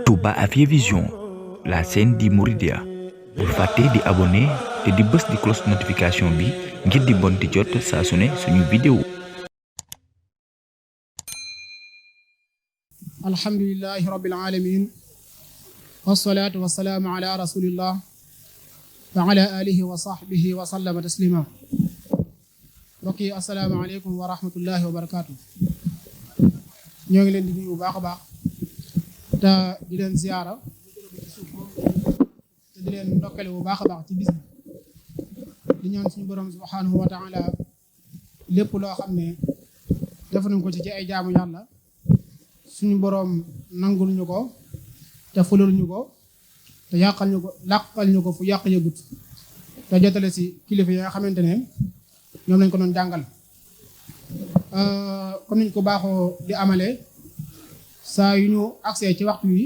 Touba Afia Vision, la chaîne di Mouridia. Bul fàtte di abonné te di bës di cloche notification bi ngir di bon di jot saa su ne suñu vidéo. alhamdulillahi rabbil alamin wassalatu wassalamu ala rasulillah wa ala alihi wa sahbihi wa sallama taslima. mbokk yi assalaamu aleykum wa rahmatullahi wa barakatuh. ñoo ngi leen di nuyu bu baax a baax te di leen ziyaara te di leen ndokkale bu baax a baax ci bis bi di ñaan suñu borom subhanahu wa taala lépp loo xam ne def nañ ko ci ay jaamu yàlla suñu borom nangul ñu ko te fulal ñu ko te làqal ñu ko fu yàq yëgut te jotale si kilifa yi nga xamante ne ñoom lañ ko doon jàngal comme niñ ko baaxoo di amale saa yu ñu accès ci waxtu wi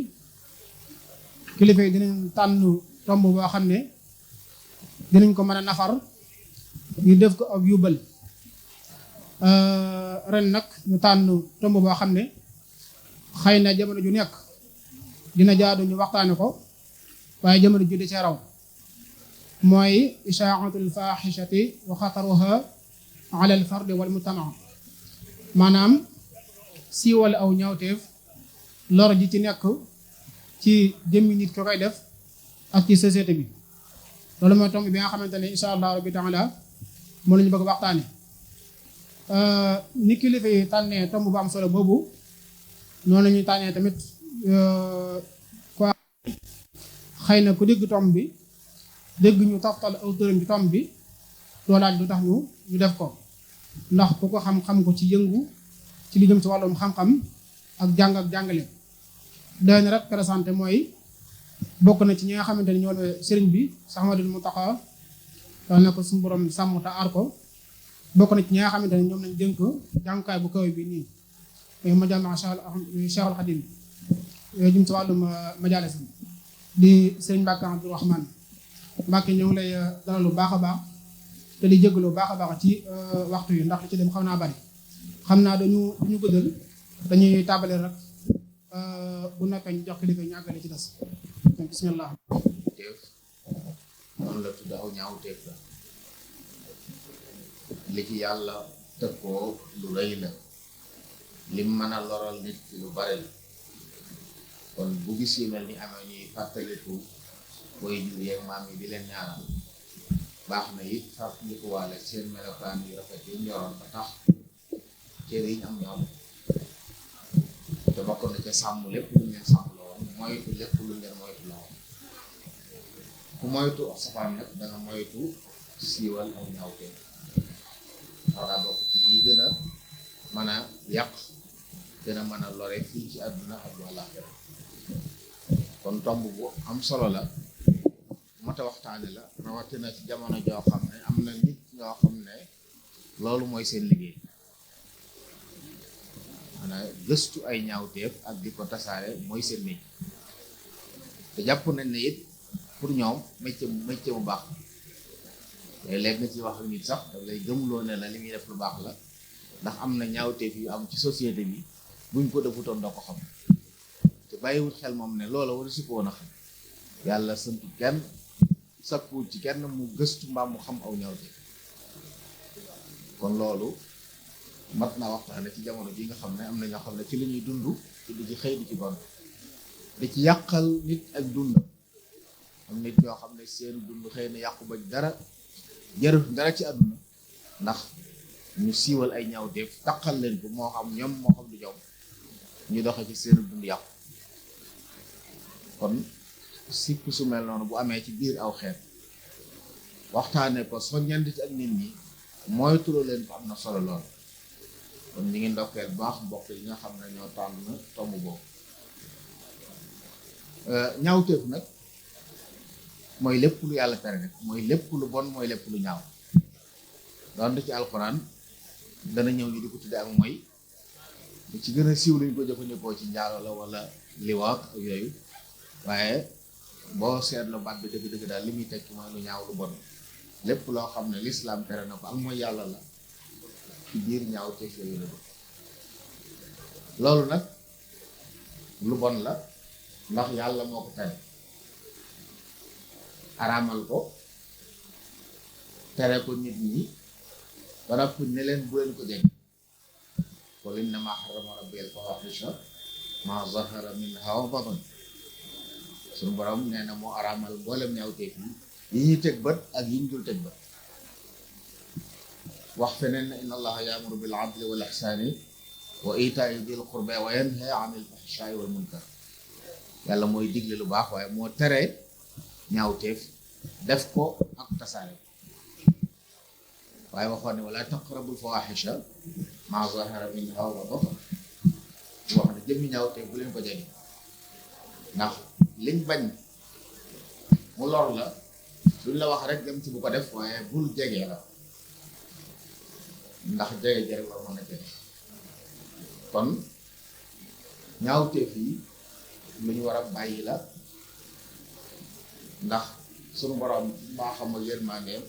kilifa yi dinañ tànn tomb boo xam ne dinañ ko mën a nafar ñu def ko ak yóbbal. ren nag ñu tànn tomb boo xam ne xëy na jamono ju nekk dina jaadu ñu waxtaane ko waaye jamono ju di ci raw mooy ishaatul faaxishati wa xataruha ala al fardi wal mujtama, maanaam siiwal aw ñaawteef lor ji ci nekk ci jëmmi nit ko koy def ak ci société bi. loolu mooy tomb bi nga xamante ne insha allah rabbi taala moo la ñu bëgg waxtaane. ni kilifa yi tànnee tomb bu am solo boobu noonu la ñuy tànnee tamit quoi xëy na ku dégg tomb bi dégg ñu taftal aw turam ci tomb bi doo laaj lu tax ñu def ko, ndax ku ko xam-xam ko ci yëngu ci li jëm ci wàllum xam-xam ak jàng ak jàngale. doy na rek présenté mooy bokk na ci ñi nga xamante ne ñoo la sëriñ bi Cheikh Ahmadul Muntaqa wax na ko suñu borom sàmm te aar ko. bokk na ci ñi nga xamante ne ñoom lañ dénk jàngukaay bu kaw bi nii mooy majaama Cheikh al Xadim yooyu jëm ci wàllum majalis bi di sëriñ Mbàkke Abdourahmane Mbàkke ñoo ngi lay dalal lu baax a baax te di jégalu bu baax a baax ci waxtu yi ndax li ci dem xam naa bari. xam naa dañu guddal dañuy tàmbale rek bu nekkee ñu jox kilifa ñu àggale ci des bismillah. teef noonu la tudd aw ñaaw teef la li ci yàlla teg ko lu rëy la lim mën a loral nit ki lu bari la kon bu gis yi mel ni amee ñuy fàttaliku koy jur yeeg maam yi di leen ñaanal baax na it fàttaliku waale seen melokaan yu rafet yu ñoroon ba tax cër yi ñu am ñoom te bokk na ca sàmm lépp lu ngeen sàmm la woon moytu lépp lu ngeen moytu la woon ku moytu safaan nag danga moytu siiwal aw ñaawte wala bokk ci yi gën a mën a yàq gën a mën a lore fii ci àdduna ak àllaaxira kon tomb bu am solo la mata waxtaane la rawatina ci jamono joo xam ne am na nit ñoo xam ne loolu mooy seen liggéey maanaam gëstu ay ñaawteef ak di ko tasaare mooy seen métier te jàpp nañ ne it pour ñoom métier mu baax léeg-léeg nga ci wax ak nit sax daf lay gëmloo ne la li muy def lu baax la ndax am na ñaawteef yu am ci société bi buñ ko defutoon doo ko xam te bàyyiwut xel moom ne loola war a si ko woon a xam yàlla santu kenn sakkuwut ci kenn mu gëstu mbaam mu xam aw ñaawteef kon loolu mat naa waxtaane ci jamono ji nga xam ne am na ñoo xam ne ci li ñuy dund ci di ci xëy di ci gon di ci yàqal nit ak dund am nit ñoo xam ne seen dund xëy na yàqu ba jarul dara ci àdduna ndax ñu siiwal ay ñaawteef taqal leen ko moo xam ñoom moo xam du ñoom ñu doxe ci seen dund yàqu kon sikk su mel noonu bu amee ci biir aw xeet waxtaane ko soññandi ci ak nit ñi mooy turoo leen ko am na solo lool kon ñu ngi ndokkeel baax mbokk yi nga xam ne ñoo tànn tomb boobu. ñaawteef nag mooy lépp lu yàlla tere rek mooy lépp lu bon mooy lépp lu ñaaw doon ci alxuraan dana ñëw ñu di ko tudde ak mooy lu ci gën a siiw luñ ko jëfandikoo ci njaalo la wala liwaak ak yooyu waaye boo seetlu baat bi dëgg-dëgg daal li muy tekki mooy lu ñaaw lu bon lépp loo xam ne lislaam tere na ko ak mooy yàlla la ci biir ñaaw teef yooyu la loolu nag lu bon la ndax yàlla moo ko tere araamal ko tere ko nit ñi ba noppi ne leen bu leen ko jege qul innamaa harrama rabbi al-fawaahisha maa zahara minhaa wa batan suñu borom nee na moo araamal mboolem ñaawteef yi ñuy teg bët ak yi ñu dul teg bët wax feneen ne inna allaha yaamuru bil adli wal ihsaani wa itaa'i dil qurba wa yanhaa anil fahshaa'i wal munkar yàlla mooy digle lu baax waaye moo tere ñaawteef def ko ak tasaare waaye waxoon ne wala taqrabul fawaahisha maa zahara minhaa wa batan wax ne jëmmi ñaawteef bu leen ko jege ndax liñ bañ mu lor la duñ la wax rek dem ci bu ko def waaye bul jege la ndax jege jërë war mën a jege kon ñaawteef yi lu ñu war a bàyyi la ndax suñu borom maa xam ak yërmandeem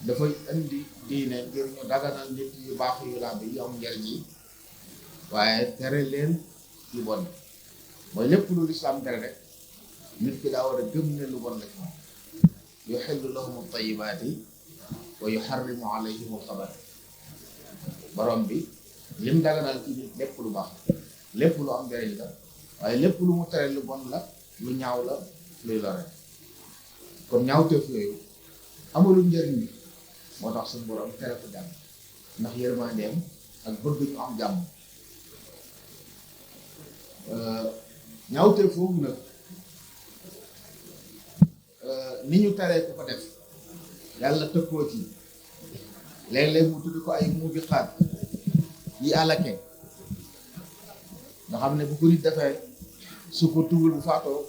dafay indi diine ngir ñu daganal nit yu baax yu làmb yi am njariñ yi waaye tere leen yu bon mooy lépp lu lislaam tere rek nit ki daa war a gëm ne lu bon la ci moom yuhillu lahum at-tayyibaati wa yuharrimu alayhim al-khaba'ith borom bi lim daganal ci nit lépp lu baax lépp lu am njariñ la waaye lépp lu mu tere lu bon la lu ñaaw la luy lore kon ñaawteef yooyu amulul njariñ bi moo tax suñu borom tere ko jàmm ndax yërmandeem ak bëgg ñu am jàmm ñaawteef foofu nag ni ñu teree ku ko def yàlla tëkkoo ci léeg-léeg mu tudd ko ay muubiqaat yi alake nga xam ne bu ko nit defee su ko tugul bu faatoo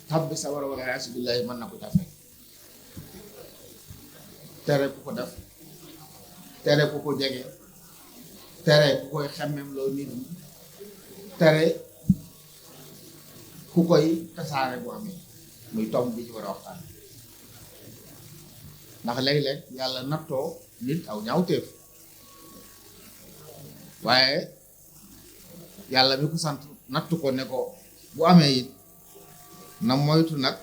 tabbi sawara wala yaasu billahi mën na ko jafe tere ku ko def tere ku ko jege tere ku koy xemmem loo nit ñi tere ku koy tasaare bu amee muy tomb bi ci war a waxtaan ndax léeg-léeg yàlla nattoo nit aw ñaawteef waaye yàlla mi ko sant nattu ko ne ko bu amee it na moytu nag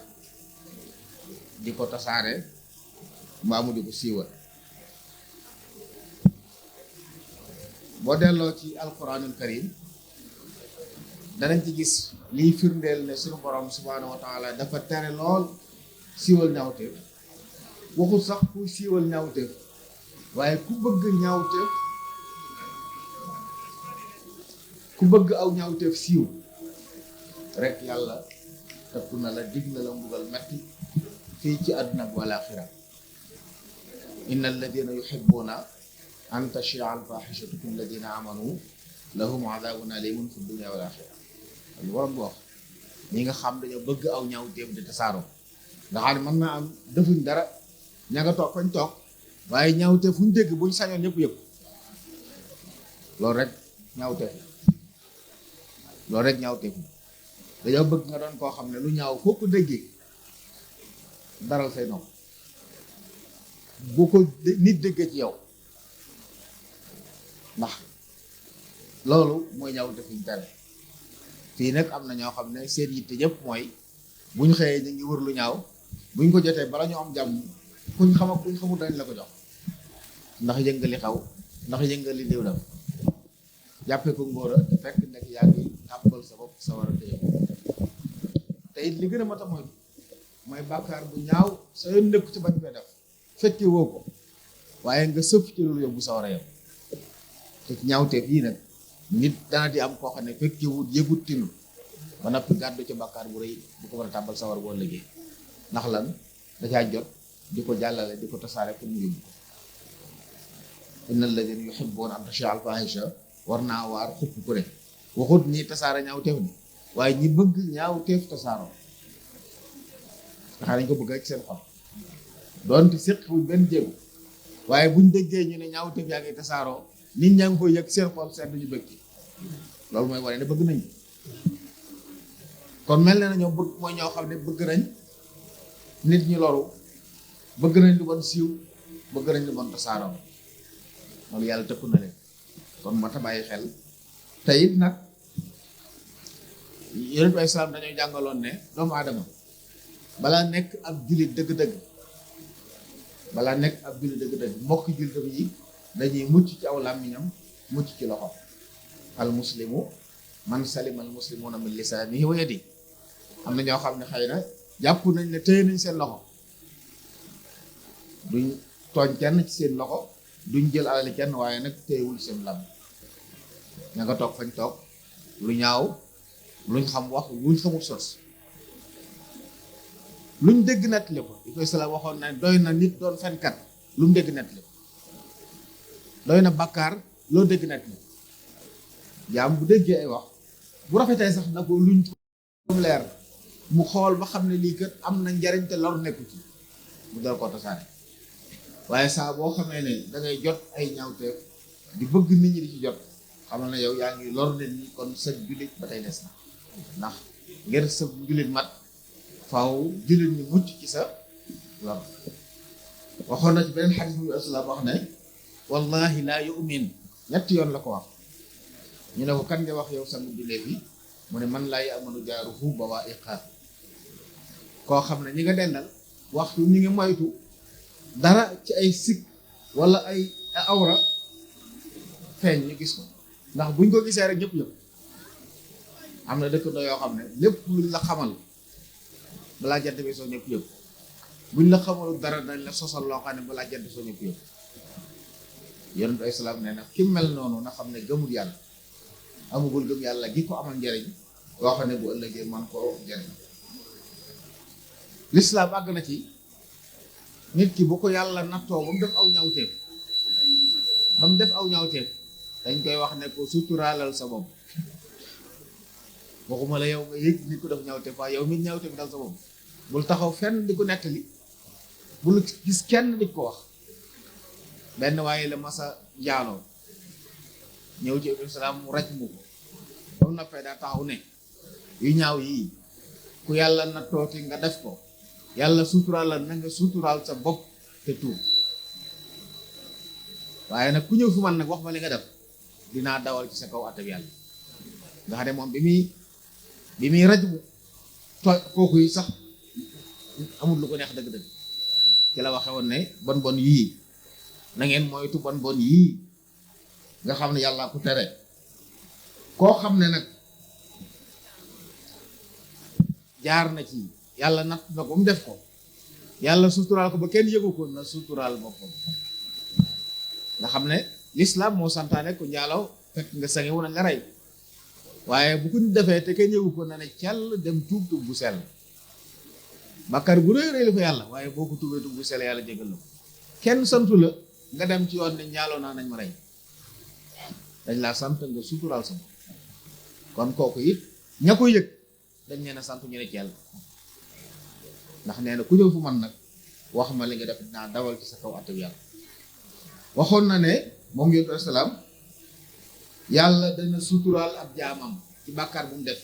di ko tasaare mbaa mu di ko siiwal boo delloo ci alquranul karim danañ ci gis liy firndeel ne suñu borom subhaanahu wa taala dafa tere lool siiwal ñaawteef waxul sax ku siiwal ñaawteef waaye ku bëgg aw ñaawteef siiw rek yàlla tëkku na la dig na la mbugal metti fii ci àdduna bi wal aaxira inna alladina yuhibbuna an tashia alfahishatu fi alladina amanu lahum adabun alimun fi dunya wal aaxira lu waram bu wax ñi nga xam dañoo bëgg aw ñaawteef di tasaaroo nga xam ne mën naa am defuñ dara ña nga toog fañ toog waaye ñaawteef fu ñu dégg buñ sañoon ñëpp yëpp loolu rek ñaawteef dañoo bëgg nga doon koo xam ne lu ñaaw foo ko déggee daral say nopp bu ko nit déggee ci yow ndax loolu mooy ñaawteef ñu tere fii nag am na ñoo xam ne seen yitte ñëpp mooy buñ xëyee ñu ngi wër lu ñaaw buñ ko jotee bala ñu am jàmm kuñ xam ak kuñ xamul dañ la ko jox ndax yëngali xaw ndax yëngali diw def jàppee ko ngóora fekk nekk yaa ngi tàmbal sa bopp sa war a téye te it li gën a mat a mooy bàkkaar bu ñaaw sa yoon nekku ci bañ koy def fekke woo ko waaye nga sëf ci loolu yóbbu sa war a yow te ñaawteef yii nag nit dana di am koo xam ne fekke wut yëgut tinu ba noppi gàddu ci bàkkaar bu rëy bu ko war a tàmbal sa war boo liggéey ndax lan da caa jot di ko jàllale di ko tasaare pour mu yóbbu ko inna alladina yuhibbuna an tashia alfahisha war naa waar xupp ku ne waxut ñi tasaare ñaawteef ni waaye ñi bëgg ñaawteef tasaaroo ndax dañ ko bëgg rek seen xol doonte séqwuñ benn jéego waaye buñ déggee ñu ne ñaawteef yaa ngi tasaaroo nit ñaa ngi koy yëg seen xol seen duñu bëgg loolu mooy wane ne bëgg nañ kon mel na ñoo bëgg mooy ñoo xam ne bëgg nañ nit ñi loru bëgg nañ lu bon siiw bëgg nañ lu bon tasaaroo loolu yàlla tëkku na leen kon moo tax bàyyi xel te it nag yonent bi islaam dañoo jàngaloon ne doomu aadama balaa nekk ab jullit dëgg-dëgg mbokki jullitam yi dañuy mucc ci aw làmmiñam mucc ci loxo. al muslimu man salima al muslimuna min lisaanihi wa yadihi. am na ñoo xam ne xëy na jàpp nañ ne téye nañ seen loxo duñ tooñ kenn ci seen loxo duñ jël alali kenn waaye nag téyewuñ seen lam ña nga toog fañ toog lu ñaaw luñ xam wax luñ xamul sos luñ dégg nettali ko di koy sala waxoon na doy na nit doon fenkat lu mu dégg nettali ko doy na bàkkaar loo dégg nettali ko jaam bu déggee ay wax bu rafetee sax na ko luñ leer mu xool ba xam ne lii kat am na njariñ te lor nekku ci mu dal ko tasaare waaye saa boo xamee ne da ngay jot ay ñaawteef di bëgg nit ñi di ci jot xamal na yow yaa ngi lor nit ñi kon sa jullit ba tey des na ndax ngir sa jullit mat faaw jullit ñi mucc ci sa lor. waxoon na ci beneen xadis bu asalaam wax ne wallahi laa yu'min ñetti yoon la ko wax ñu ne ko kan nga wax yow sangu jullit bi mu ne man laa ya'manu jaaruhu bawaa'iqa koo xam ne ñi nga dendal waxtu ñi ngi moytu dara ci ay sikk wala ay awra feeñ ñu gis ko ndax buñ ko gisee rek ñëpp am na dëkkandoo yoo xam ne lépp luñ la xamal balaa jant bi soo ñëpp buñ la xamalu dara dañ la sosal loo xam ne balaa jant soo ñëpp yonent ay salaam nee na ki mel noonu na xam ne gëmul yàlla amugul gëm yàlla gi ko amal njariñ loo xam ne bu ëllëgee man koo njariñ. lislaam àgg na ci nit ki bu ko yàlla nattoo ba mu def aw ñaawteef dañ koy wax ne ko suturaalal sa bopp waxuma la yow nga yëg nit ko def ñaawteef waaye yow mit ñaawteef dal sa bopp bul taxaw fenn di ko nettali bul gis kenn di ko wax. benn waaye la masa njaaloo ñëw ci islaam mu raj mu ko ba mu noppee daa taxaw ne yu ñaaw yii ku yàlla nattooti nga def ko yàlla suturaal la na nga suturaal sa bopp te tuub waaye nag ku ñëw fi man nag wax ma li nga def dinaa dawal ci sa kaw atab yàlla nga xam ne moom bi muy raj mu kooku yi sax amul lu ko neex dëgg-dëgg ci la waxe woon ne bon yii na ngeen moytu bon yii nga xam ne yàlla ku tere koo xam ne nag jaar na ci yàlla natt na ko mu def ko yàlla suturaal ko ba kenn yëgu ko na suturaal boppam nga xam ne lislaam moo santaane ko njaalaw fekk nga sange wu nañ la rey waaye bu ko nit defee te kenn yëgu ko na ne cell dem tuub bu sell bàkkaar bu rëy la fa yàlla waaye boo ko tuubee tuub bu sell yàlla jégal la ko kenn santu la nga dem ci yoon ne njaaloo naa nañ ma rey dañ laa sant nga suturaal sa bopp kon kooku it ña ko yëg dañ leen a sant ñu ne ceel ndax nee na ku ñëw fu man nag wax ma li nga def naa dawal ci sa kaw atab yàlla waxoon na ne moom yonent bi salaam yàlla dana suturaal ab jaamam ci bàkkaar bu mu def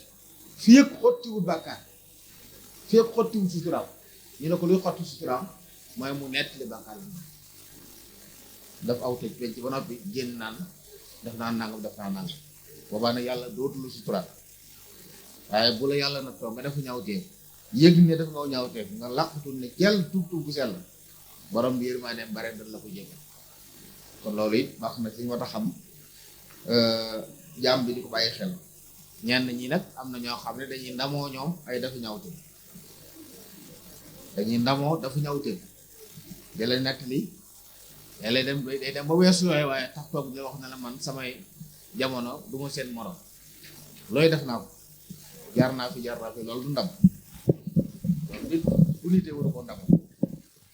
fii ak xottiwul bàkkaar fii ak xottiwul suturaal ñu ne ko luy xotti suturaal mooy mu nettali bàkkaar bi daf aw tëj penc ba noppi génn naan def naa nangam boobaa nag yàlla dootu lu suturaal waaye bu la yàlla nag toog nga defu ñaawteef yëg ne def nga ñaawteef nga làqutul ne cell tuub bu sell borom bi yërmande bare dal la ko jégal kon loolu it baax na ci moo tax xam jaam bi di ko bàyyi xel ñenn ñi nag am na ñoo xam ne dañuy ndamoo ñoom ay dafa ñaawteef dafa ñaawteef jële nett li day dem ba weesu yooyu waaye tax toog di wax na la man samay jamono du ma seen morom looy def naa ko jaar naa fi loolu du ndam loolu nit bu nitee waru ko ndam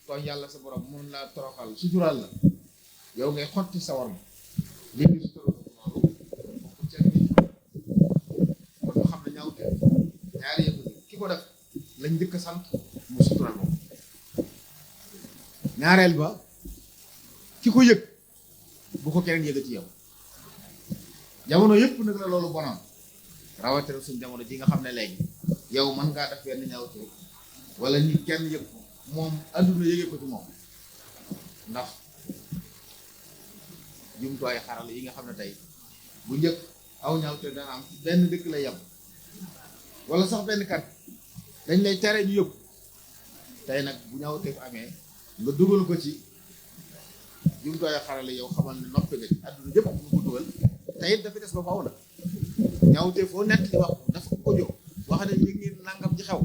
tooñ yàlla sa borom mun laa toroxal suturaal la yow ngay xotti sa war ma léegi suturaal loolu bokku ci kon ñu xam ne ñaawte ñaari yëpp ki ko def lañ njëkk a sant mu suturaal moom ñaareel ba ki ko yëg bu ko keneen yëgati yow jamono yëpp nag la loolu bonoon rawatina suñ jamono ji nga xam ne léegi yow mën ngaa def benn ñaawte wala nit kenn yëg ko moom adduna yëgee ko ci moom ndax jumtuwaay xarala yi nga xam ne tey bu njëkk aw ñaawte dana am benn dëkk la yem wala sax benn kat dañ lay tere ñu yëpp tey nag bu ñaawteef amee nga dugal ko ci jumtuwaayu xarale yow xamal ne noppi nga ci àdduna yëpp ñu ko dugal tey it dafa des ba faaw na ñaawteef foo nekk li wax dafa ko jóg wax ne yëg ngeen nangam ci xew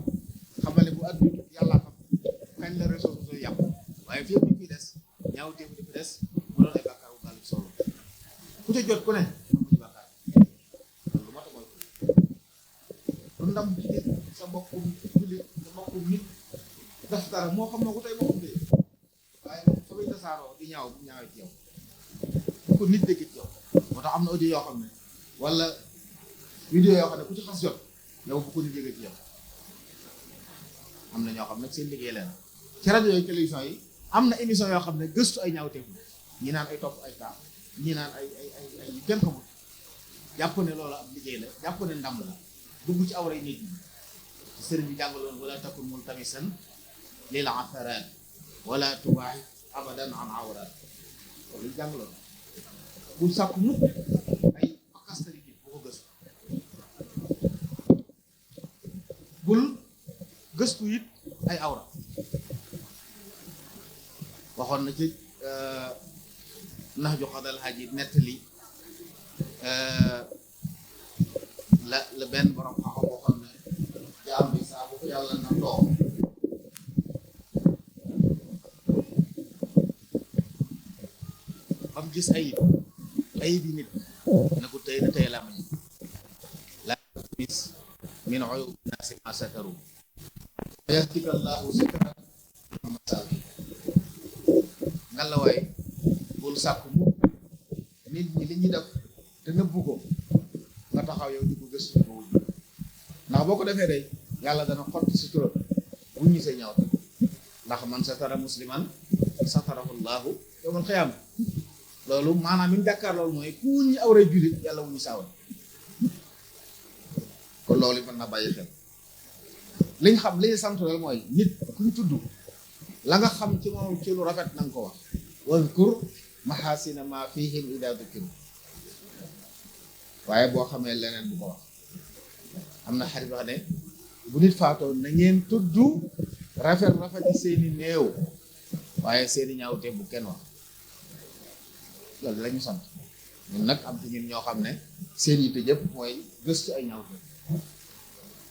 xamal ne bu àdduna yàllaa xam kañ la réseau sociaux yàqu waaye fii ñu fi des ñaawteef di fi des mu doon ay bàkkaar bu daal solo ku ca jot ku ne amu ci bàkkaar loolu moo tax mooy lu ndam ci nit sa mbokkum jullit sa mbokkum nit daf dara moo xam moo ko tey mbokkum de waaye fa muy tasaaroo di ñaaw bu ñaawee ci yow bu ko nit dégg ci yow moo tax am na audio yoo xam ne wala vidéo yoo xam ne ku ci xas jot yow bu ko nit dégg ci yow am na ñoo xam ne seen liggéey leen ci rajo yooyu télévision yi am na émission yoo xam ne gëstu ay ñaawteef ñi naan ay topp ay kaa ñi naan ay yu kenn xamul jàpp ne loolu am liggéey la jàpp ne ndam la dugg ci awray nit ñi sëriñ bi jàngaloon wala takun multamisan lil atharat wala tubaax abadan an awrat loolu jàngaloon bul sàkku mukk ay pakastari nit bu ko gëstu bul gëstu it ay awra waxoon na ci nax ju xadal xaj yi nettali la benn borom xam-xam boo xam ne jaam bi saa bu ko yàlla na toog bam gis ayib yi nit na ko tey na tey la mañ la mis min uyubi naasi ma sataru yahtika allahu sitran masaawi ngalawaay bul sàkku mu nit ñi li ñuy def te nëbbu ko nga taxaw yow di ko gëstu ko wujj ndax boo ko defee day yàlla dana xotti si turam bu ñu see ñaawte ndax man satara musliman satarahu llahu yawmal qiyaama loolu maanaam mi mu jàkkaar loolu mooy ku ñu awray jullit yàlla wu ñu saawal kon loolu mën na bàyyi xel liñ xam li ñu sant loolu mooy nit kuñ tudd la nga xam ci moom ci lu rafet na nga ko wax wazkur mahasina ma fihim ida dukiru waaye boo xamee leneen bu ko wax am na xarit wax ne bu nit faatoo na ngeen tudd rafet yi seeni néew waaye seeni ñaawte bu kenn wax loolu la ñu sant ñun nag am ci ñun ñoo xam ne seen yitte yëpp mooy gëstu ay ñaawte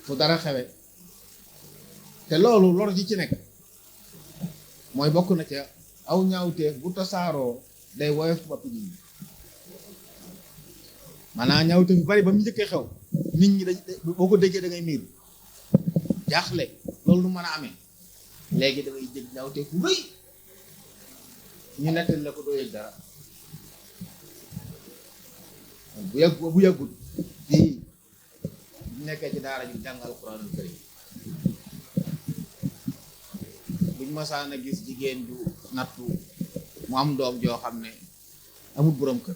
fu dara xewe te loolu lor ji ci nekk mooy bokk na ca aw ñaawteef bu tasaaroo day woyof bopp nit ñi maanaam ñaawteef yu bari ba mu njëkkee xew nit ñi dañ boo ko déggee da ngay miir jaaxle loolu nu mën a amee léegi da ngay jëg ñaawteef bu rëy ñu nettali la ko doo yëg dara bu yàggul fii nekkee ci daara ñu jàng alquranul karim buñ masaan a gis jigéen ju nattu mu am doom joo xam ne amul borom kër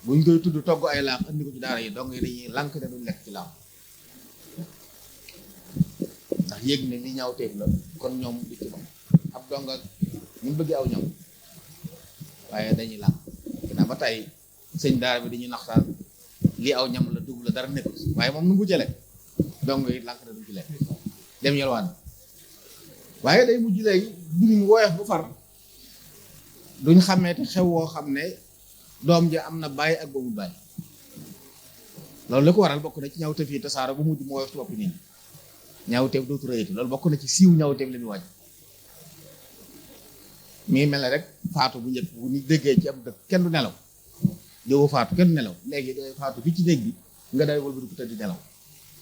buñ koy tudd togg ay laax andi ko ci daara yi dong yi dañuy lànk ne duñ lekk ci laax ndax yéeg ne li ñaawteef la kon ñoom du ci moom ab dong ak ñu bëgg aw ñam waaye dañuy lànk ginnaaw ba tey sëñ daara bi dañuy naxtaan lii aw ñam la dugg la dara nekkul waaye moom nu ngu jële dong yi lànk ne duñ ci lekk dem yelwaan waaye day mujj léegi mbir mi woyof bu far duñ xamee te xew woo xam ne doom ji am na bàyyi ak boobu bàyyi loolu li ko waral bokk na ci ñaawteef yi tasaaro bu mujj mu woyof ci bopp nit ñi ñaawteef dootu rëyati loolu bokk na ci siiw ñaawteef li muy wàññi mi ngi mel ne rek faatu bu njëkk bu ñu déggee ci am dëkk kenn du nelaw jëwu faatu kenn du nelaw léegi day faatu fii ci néeg bi nga day wal bi ko tëdd di nelaw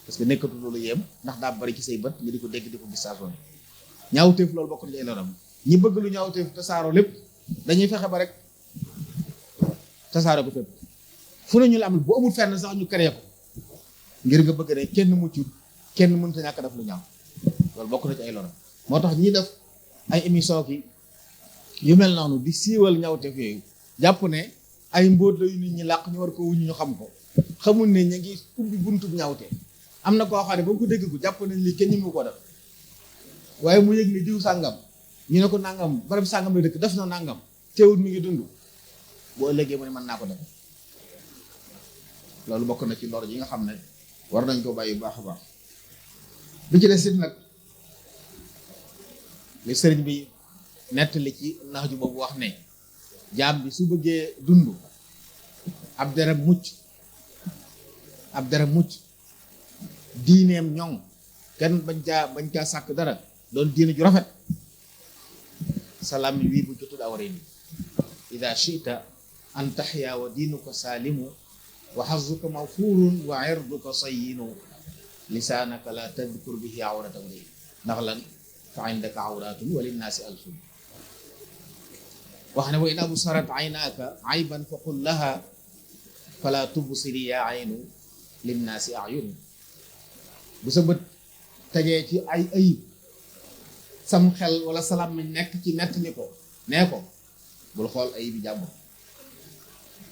parce que nekkatu loolu yéem ndax daa bari ci say bët nga di ko dégg di ko gis saa sonn ñaawteef loolu bokk na ci ay loram ñi bëgg lu ñaawteef tasaaroo lépp dañuy fexe ba rek tasaaroo ko fépp fu ne ñu la am bu amul fenn sax ñu créé ko ngir nga bëgg ne kenn muccul kenn mënta ñàkk def lu ñaaw loolu bokk na ci ay loram moo tax ñi def ay émission ki yu mel noonu di siiwal ñaawteef yooyu jàpp ne ay mbóot la yu nit ñi làq ñu war ko wuñu ñu xam ko xamul ne ñu ngi ubbi buntu ñaawteef am na koo xam ne ba ko dégg ko jàpp nañ lii kenn ñi mu ko def waaye mu yëg ni diw sàngam ñu ne ko nangam barab sàngam la dëkk def na nangam teewul mi ngi dund boo ëllëgee mu ne mën naa ko def loolu bokk na ci lor yi nga xam ne war nañ ko bàyyi baax a baax. bi ci des it nag li sëriñ bi nettali ci nax ju boobu wax ne jaam bi su bëggee dund ab deram mucc diineem ñoŋ kenn bañ caa sàkk dara doon diine ju rafet salaam wii bu jotul awre ni ida chita an taxya wa diinuka saalimu wa xazuka mawfuurun wa irduka sayinu lisaanaka la tadkur bihi awrata mri ndax lan fa indaka awratun wa linnaasi alsun wax ne wa in absarat aynaaka ayban fa qul laha fala tubsiri ya aynu linnaasi ayun bu sa bët tegee ci ay ayib sam xel wala salaam mi nekk ci nett ni ko nee ko bul xool ayib yi jàmbur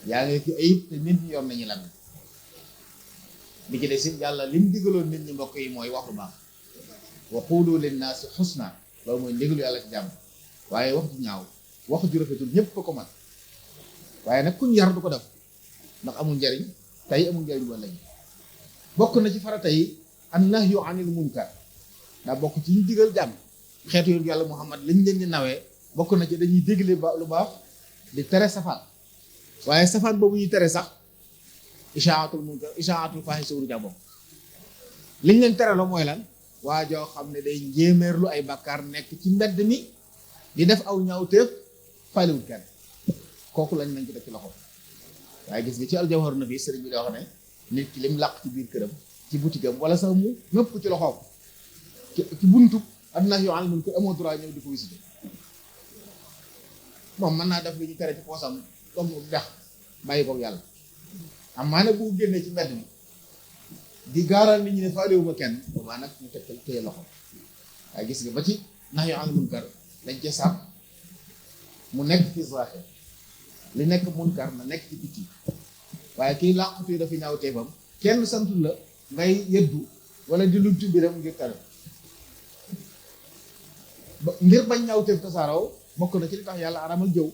yaa ngi ci ayib te nit ñi yor nañu lan bi ci des it yàlla lim digaloon nit ñi mbokk yi mooy wax lu baax wa qulu linnaasi xusna loolu mooy ndigalu yàlla ci jàmm waaye wax ju ñaaw wax ju rafetul ñépp ko man waaye nag kuñ yar du ko def ndax amul njariñ tey amul njariñ wala bokk na ci farata yi an nahyu anil munkar daa bokk ci ñu digal jàmm xeetu yoon yàlla Muhammad lañ leen di nawee bokk na ci dañuy dégle ba lu baax di tere safaan waaye safaan boobu ñuy tere sax ishaatul munkar ishaatul faahisha ja bokk liñ leen tere la mooy lan waa joo xam ne day njéeméerlu ay bàkkaar nekk ci mbedd mi di def aw ñaawteef faliwul kenn kooku lañ nañ ko def ci loxo waaye gis nga ci aljawhar na fi sëriñ bi da wax ne nit ki lim làq ci biir këram ci boutique am wala sax mu nëpp ci loxoom ci buntu adna yoo xam ne amoo droit ñëw di ko visiter moom mën naa def li ñu tere ci poosam comme dex bàyyi ko yàlla am maa nag bu génnee ci mbedd mi di gaaral nit ñi ne faalewuma kenn boobaa nag ñu teg téye loxo waaye gis nga ba ci nax yoo xam ne munkar dañ cee sàmm mu nekk fi zahir li nekk munkar na nekk ci biti waaye kii làqatu yi dafa ñaaw teefam kenn santul la ngay yëddu wala di luntu mbiram ngir tere ngir bañ ñaawteef tasaaraw bokk na ci li tax yàlla aramal jëw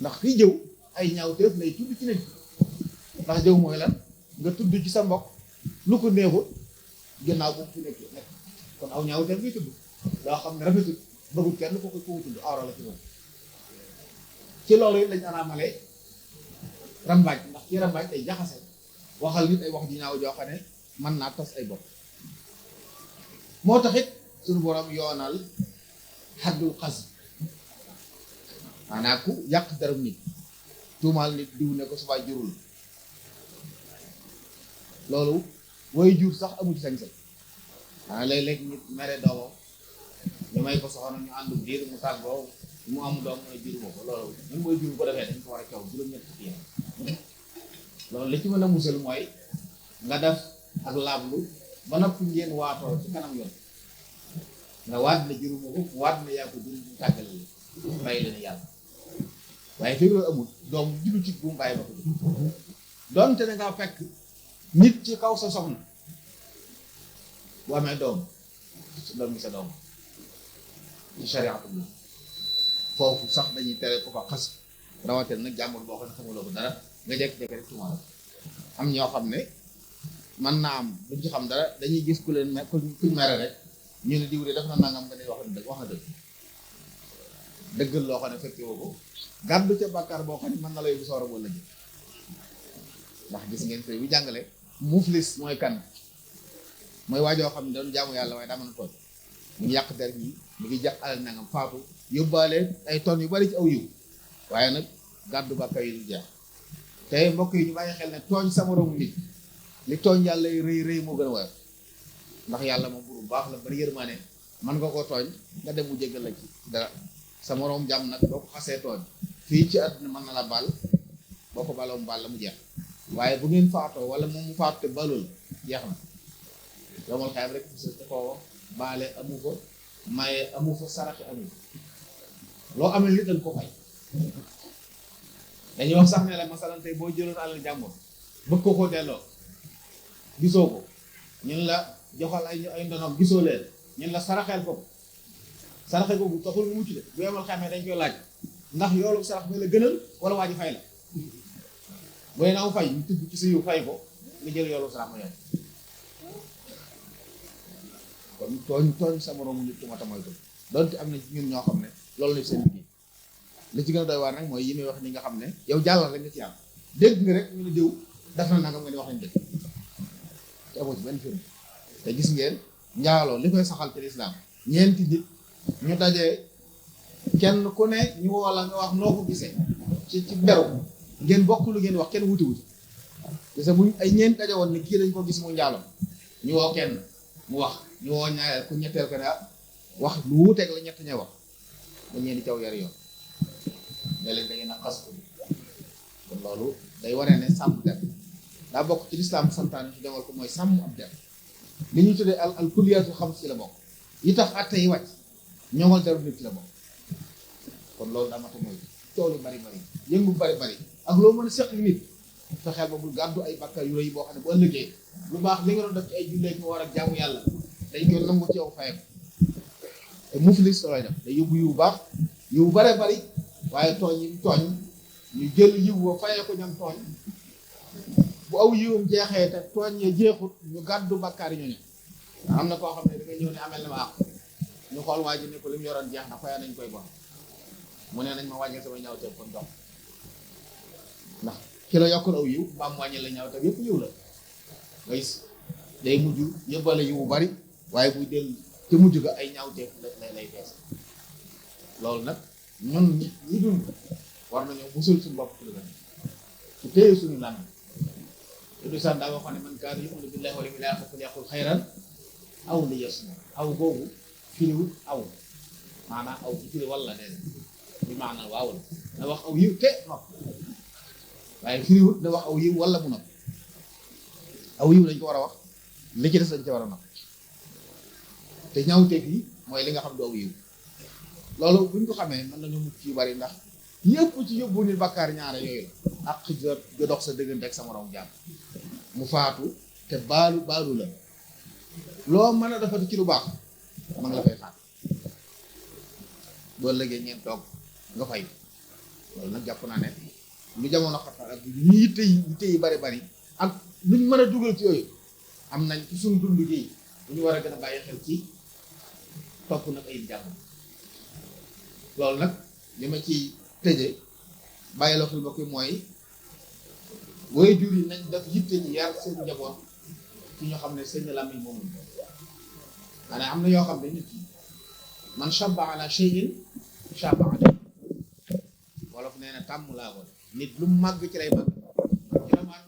ndax kiy jëw ay ñaawteef lay tudd ci nit ndax jëw mooy lan nga tudd ci sa mbokk lu ko neexut ginnaaw bu fi nekk kon aw ñaawteef ngay tudd loo xam ne rafetul bëggul kenn ko tudd awra la ci moom ci loolu it lañ araamale rambaaj ndax ci rambaaj ay jaxase waxal nit ay wax ju ñaaw joo xam ne mën naa tas ay bopp moo tax it suñu borom yoonal xaddul xas maanaam ku yàq daram nit tuumaal nit diw ne ko subaa jurul loolu woy jur sax amu ci sañ-sañ maanaam léeg-léeg nit mere doomam ñu may ko soxna ñu àndu diir mu tàggoo mu am doom mu ne juruma ko loolu ñun mooy jur ko defee dañ ko war a caw juróom-ñett fukki loolu li ci mën a musal mooy nga def ak laablu ba noppi ngeen waatoo ci kanam yoon nga waat na juruma ko waat na yaa ko jur ñu tàggale la bàyyi leen yàlla waaye fii loolu amul doom juddu ci bu mu bàyyi ba ko doonte ne nga fekk nit ci kaw sa soxna bu amee doom bi sa doom ci shariatul foofu sax dañuy tere ko fa xas rawatina nag jàmbur boo xam ne xamuloo ko dara nga jekk-jekk rek tuumaal am ñoo xam ne man naa am duñ ci xam dara dañuy gis ku leen kuñ mere rek ñu ne diw de def na nangam nga ne wax na dëgg dëggal loo xam ne fekke woo ko gàddu ca bàkkaar boo xam ne mën na lay bu soora boo lëjë ndax gis ngeen fay bi jàngale muflis mooy kan mooy waajoo xam ne doon jaamu yàlla waaye daa mën a tooñ mu ngi yàq der yi mu ngi jàq alal nangam faatu yóbbaale ay tonnes yu bari ci aw yiw waaye nag gàddu bàkkaar yi du jeex te mbokk yi ñu bàyyi xel ne tooñ sa moroomu nit li tooñ yàlla rëy rëy moo gën a woyof ndax yàlla moom bu baax la bari yërmaane man nga koo tooñ nga dem mu jéggal la ci dara sa moroom jàmm nag boo ko xasee tooñ fii ci àdduna mën na la baal boo ko baloo mu baal la mu jeex waaye bu ngeen faatoo wala moom mu faatu te balul jeex na yomal xayam rek te ko baale amu fa maye amu fa saraxe amu fa loo amee li dañ ko fay dañuy wax sax ne la masalan tey boo jëloon alal jàmbur bëgg ko delloo gisoo ko ñun la joxal ay ndonom gisoo leen ñun la saraxeel ko saraxe boobu taxul mu mucc de bu yemal xamee dañ koy laaj ndax yoolu sarax bi la gënal wala waa ji fay la booy naaw fay ñu tudd ci sa yu fay ko nga jël yoolu sarax ma yow kon tooñ sa moromu nit ku mat a moytu donte am na ñun ñoo xam ne loolu la seen liggéey li ci gën a doy waar nag mooy yi muy wax ni nga xam ne yow jàllal rek nga ci am dégg nga rek ñu ne diw def na nangam nga ni wax nañ dëgg te amoo ci benn firnde te gis ngeen njaaloo li koy saxal ci lislaam ñeenti nit ñu dajee kenn ku ne ñu woo la nga wax noo ko gisee ci beru ngeen bokk lu ngeen wax kenn wuti gis bu ay ñeent daje woon ne kii dañ ko gis mu njaaloo ñu woo kenn mu wax ñu woo ñaareel ku ñetteel ko ne wax lu wuuteeg la ñett ña wax dañ leen di caw yar yoon ne leen da ngeen a xas ko kon loolu day wane ne sàmm der daa bokk ci lislaam santaane ci demal ko mooy sàmm ab der li ñu tuddee al kulliyaatu xam ci la bokk yi tax atte yi wàcc ñoŋal deru nit ci la bokk kon loolu daa mata mooy coow lu bari yëngu bari ak loo mën a seq nit fexeel ba bul gàddu ay bàkkaar yu rëy boo xam ne bu ëllëgee lu baax li nga doon def ci ay jullee ko war ak jaamu yàlla dañ koy nangu ci yow fayam te muflis looy def day yóbbu yiw baax yiw bari waaye tooñ yi tooñ ñu jël yiw wa fayee ko ñam tooñ bu aw yiwum jeexee te tooñ ya jeexut ñu gàddu bàkkaar yi ñooñu am na koo xam ne da ngay ñëw ne amel na ma àq ñu xool waa ji ne ko li mu yoroon jeex na faya nañ koy bon mu ne nañ ma wàññil sama ñaaw te kon jox ndax ki la yokkul aw yiw mbaam wàññil la ñaaw te yëpp yiw la ngay day mujj yëbbale yiw bu bari waaye buy del te mujj ga ay ñaaw teef lay fees loolu nag ñun ñi dund war nañoo musul suñu bopp ci lu gën su téye suñu lan te du saan daa waxoon ne man kaana yu'minu billahi wal yawmil aaxir falyaqul xayran aw liyasmut aw boobu firiwut aw maanaam aw ci firi walla nee bi maanaam waaw la na wax aw yiw te nopp waaye firiwut na wax aw yiw walla mu nopp aw yiw lañ ko war a wax li ci des dañ ci war a nopp te ñaawteef yi mooy li nga xam du aw yiw loolu buñ ko xamee mën nañu mucc yu bari ndax yëpp ci yóbbu nit bakkaar ñaare yooyu la ak ga dox sa diggante ak sa moroom jàmm mu faatu te baalu la loo mën a defati ci lu baax ma nga la fay xaat boo lëgee ngeen toog nga fay loolu nag jàpp naa ne lu jamono xatal ak ñu yitte yi bari ak luñ mën a dugal ci yooyu am nañ ci suñu dund gi bu ñu war a gën a bàyyi xel ci topp nag ay jàmm loolu nag li ma ciy tëje bàyyi la xel mbokk yi mooy waajur yi nañ def yitte ci yar seen njaboot ci ñu xam ne seen làmmiñ moomu maanaam am na yoo xam ne nit ki man shabba ala shay'in shabba alayhi wolof nee na tàmm laa ko nit lu màgg ci lay màgg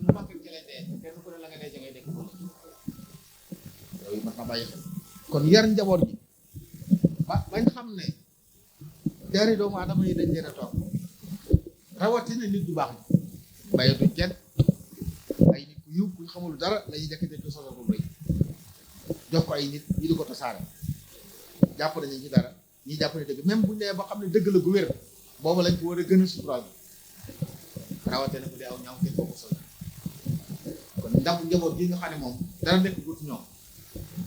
lu màgg ci lay dee kenn ku ne la nga dee ci ngay dekk yooyu mat na bàyyi xel kon yar njaboot gi bañ xam ne deri doomu aadama yi dañ leen a toog rawatina nit du baax ni bayatuñ kenn ay nit ku yiw ku xamul dara lañuy jekk-jekk sosal bu rëy jox ko ay nit ñi di ko tasaare jàpp nañu ci dara ñi jàpp ne dëgg même bu ñu nee ba xam ne dëgg la gu wér boobu lañ ko war a gën a suturaal rawatina bu dee aw ñaaw kenn ko sol kon ndax njaboot gi nga xam ne moom dara nekk ci ñoom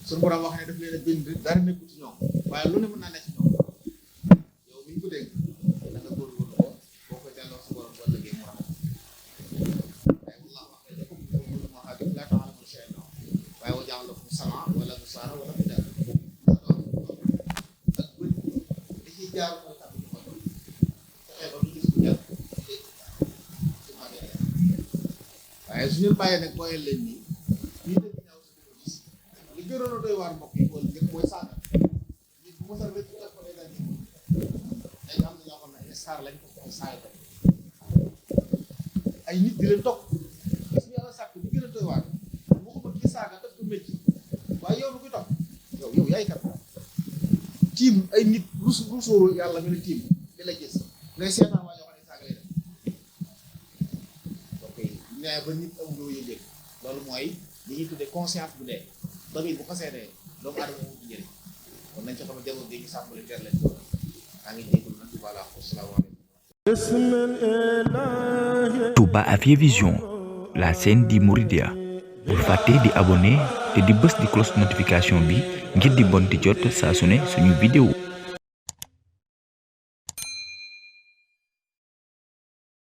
suñu borom wax ne daf leen a bind dara nekku ci ñoom waaye lu ne mën naa nekk ci ñoom yow mi ñu ko dégg da nga góorgóorlu ko boo koy delloo sa borom boo liggéey mu rafet waaye wallah wax ne dafa góorgóorlu moo xam ne laa ta'lamuuna shay'an waaye wa ja'ala lakum sam'an wala absaaran wala af'iidatan ak bët da ciy jaar mooy tax ñu xool fexe ba du gis bu jàpp waaye su ñu bàyyee nag booyal leen nii ñuy def ñaaw sa ko gis li gënoon a doy waar mbokk yi wala njëkk mooy saaga nit bu mosal rek def ko day daal day am na ñoo xam ne ay star lañ ko ay saaga ay nit di leen topp gis nga yàlla sàkk li gën a doy waar waxuma kii saaga daf ko métti waaye yow lu koy topp yow yaay kat tiim ay nit rusóoru yàlla nga ne tiim di la gis ngay seetaan waa ñoo xam ne saaga lay def donc nee ba nit am loo yëg loolu mooy li ñuy tuddee conscience bu dee tamit bu xasee dee doomu aadama mu njëriñ kon nañ ci xam ne jamono bi ñu sàmbali teel leen maa ngi jégalu nag voilà asalaamaaleykum. Touba Afia Vision, la chaîne di Mouridia. bul fàtte di abonné te di bës di cloche notification bi ngir di bon di jot saa su ne suñu vidéo